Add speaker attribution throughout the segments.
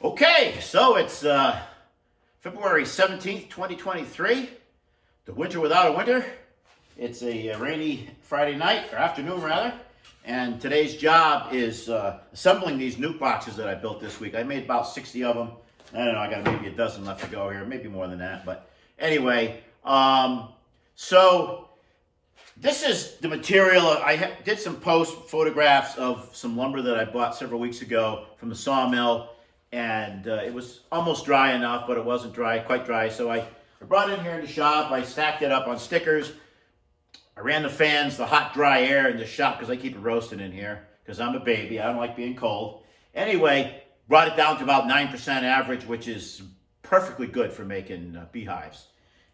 Speaker 1: Okay, so it's February 17th, 2023, the winter without a winter. It's a rainy Friday night, or afternoon rather, and today's job is assembling these nuke boxes that I built this week. I made about 60 of them. I don't know, I got maybe a dozen left to go here, maybe more than that, but anyway, so this is the material. I did some post photographs of some lumber that I bought several weeks ago from the sawmill, and it was almost dry enough, but it wasn't quite dry. So I brought it in here in the shop. I stacked it up on stickers. I ran the fans, the hot, dry air in the shop because I keep it roasting in here because I'm a baby. I don't like being cold. Anyway, brought it down to about 9% average, which is perfectly good for making beehives.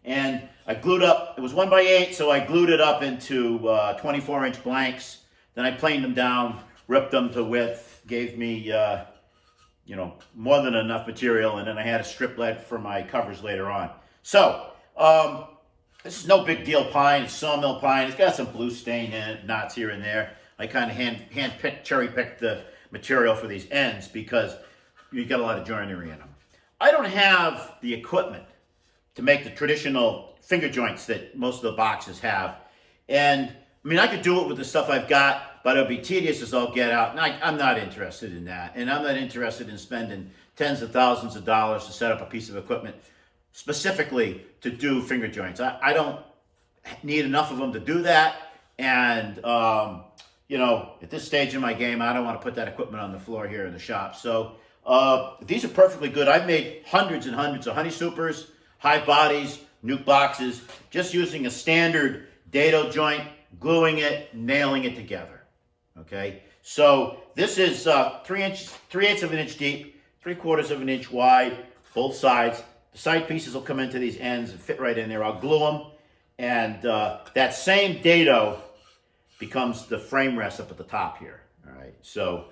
Speaker 1: And I glued up, it was 1x8, so I glued it up into 24-inch blanks. Then I planed them down, ripped them to width, gave me more than enough material, and then I had a strip lead for my covers later on. So, this is no big deal pine. It's sawmill pine. It's got some blue stain in it, knots here and there. I kind of hand-picked, cherry-picked the material for these ends because you got a lot of joinery in them. I don't have the equipment to make the traditional finger joints that most of the boxes have. And, I mean, I could do it with the stuff I've got, but it'll be tedious as all get out. And I'm not interested in that. And I'm not interested in spending tens of thousands of dollars to set up a piece of equipment specifically to do finger joints. I don't need enough of them to do that. And, at this stage in my game, I don't want to put that equipment on the floor here in the shop. So these are perfectly good. I've made hundreds and hundreds of honey supers, hive bodies, nuke boxes, just using a standard dado joint, gluing it, nailing it together. Okay, so this is 3/8 of an inch deep, 3/4 of an inch wide, both sides. The side pieces will come into these ends and fit right in there. I'll glue them, and that same dado becomes the frame rest up at the top here. All right, so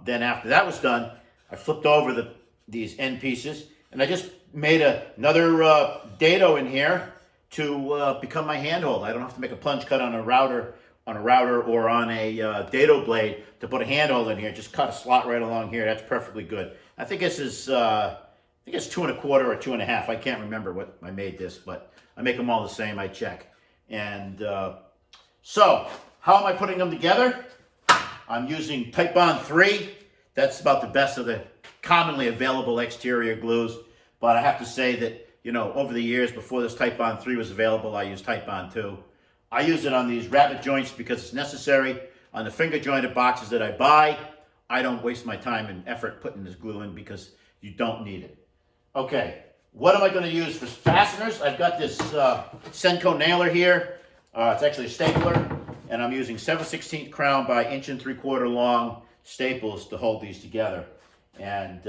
Speaker 1: then after that was done, I flipped over these end pieces, and I just made another dado in here to become my handhold. I don't have to make a plunge cut on a router or on a dado blade to put a handhold in here. Just cut a slot right along here. That's perfectly good. I think this is I think it's 2 1/4 or 2 1/2. I can't remember what I made this, but I make them all the same. I check. And so how am I putting them together? I'm using Titebond 3. That's about the best of the commonly available exterior glues. But I have to say that, over the years before this Titebond 3 was available, I used Titebond 2. I use it on these rabbet joints because it's necessary. On the finger jointed boxes that I buy, I don't waste my time and effort putting this glue in because you don't need it. Okay, what am I going to use for fasteners? I've got this Senko nailer here. It's actually a stapler, and I'm using 7/16 crown by 1 3/4 long staples to hold these together. And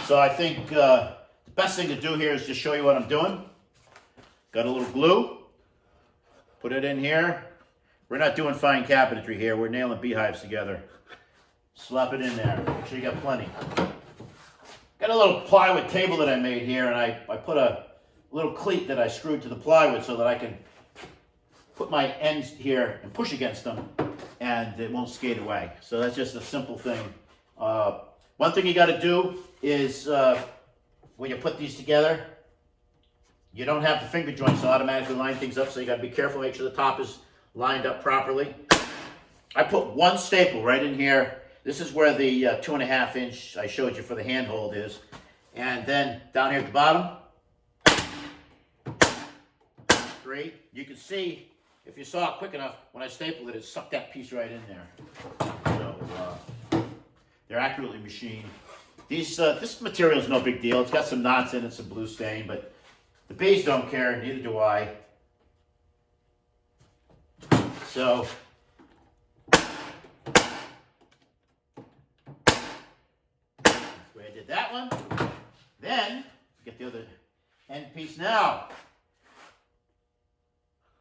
Speaker 1: so I think the best thing to do here is just show you what I'm doing. Got a little glue. Put it in here. We're not doing fine cabinetry here. We're nailing beehives together. Slap it in there. Make sure you got plenty. Got a little plywood table that I made here, and I put a little cleat that I screwed to the plywood so that I can put my ends here and push against them, and it won't skate away. So that's just a simple thing. One thing you got to do is when you put these together, you don't have the finger joints automatically line things up, so you got to be careful, make sure the top is lined up properly. I put one staple right in here. This is where the 2 1/2 inch I showed you for the handhold is. And then down here at the bottom, 3. You can see, if you saw it quick enough, when I stapled it, it sucked that piece right in there. So they're accurately machined. This material is no big deal. It's got some knots in it, some blue stain, but the bees don't care, neither do I. So, that's the way I did that one. Then, get the other end piece now.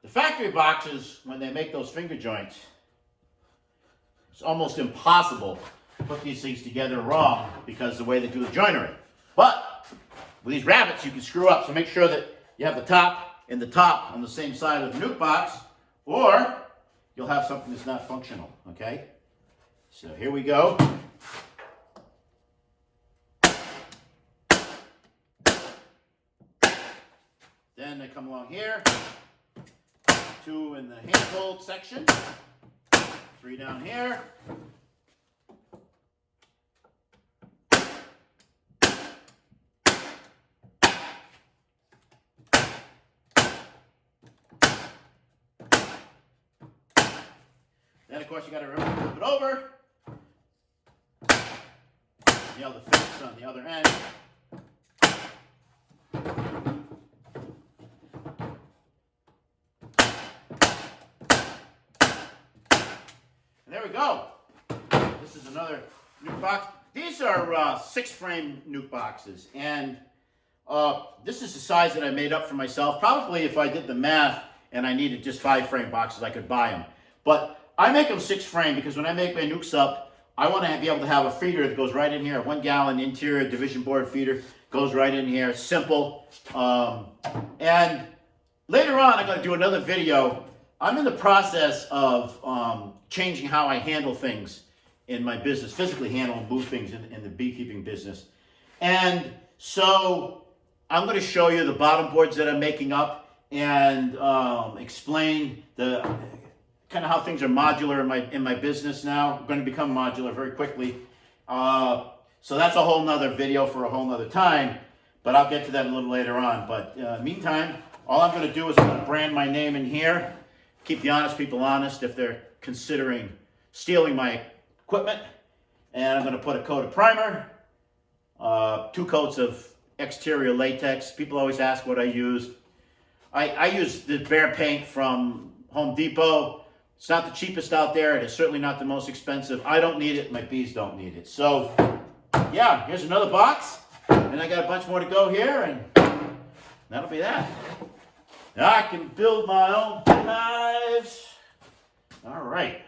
Speaker 1: The factory boxes, when they make those finger joints, it's almost impossible to put these things together wrong because of the way they do the joinery. But with these rabbets, you can screw up. So make sure that you have the top and the top on the same side of the nuke box, or you'll have something that's not functional, okay? So here we go. then I come along here, 2 in the handhold section, 3 down here. Then, of course, you got to remember to flip it over. Nail the fix on the other end. And there we go. This is another nuke box. These are 6-frame nuke boxes, and this is the size that I made up for myself. Probably if I did the math and I needed just 5-frame boxes, I could buy them. But I make them 6-frame because when I make my nukes up, I want to be able to have a feeder that goes right in here. A 1-gallon interior division board feeder goes right in here. Simple. And later on, I'm going to do another video. I'm in the process of changing how I handle things in my business, physically handle and move things in the beekeeping business. And so I'm going to show you the bottom boards that I'm making up and explain the kind of how things are modular in my business now. I'm going to become modular very quickly. So that's a whole nother video for a whole nother time, but I'll get to that a little later on. But meantime, all I'm going to do is I'm going to brand my name in here, keep the honest people honest if they're considering stealing my equipment, and I'm going to put a coat of primer, 2 coats of exterior latex. People always ask what I use. I use the Bear paint from Home Depot. It's not the cheapest out there. It is certainly not the most expensive. I don't need it. My bees don't need it. So, yeah, here's another box. And I got a bunch more to go here, and that'll be that. I can build my own hives. All right.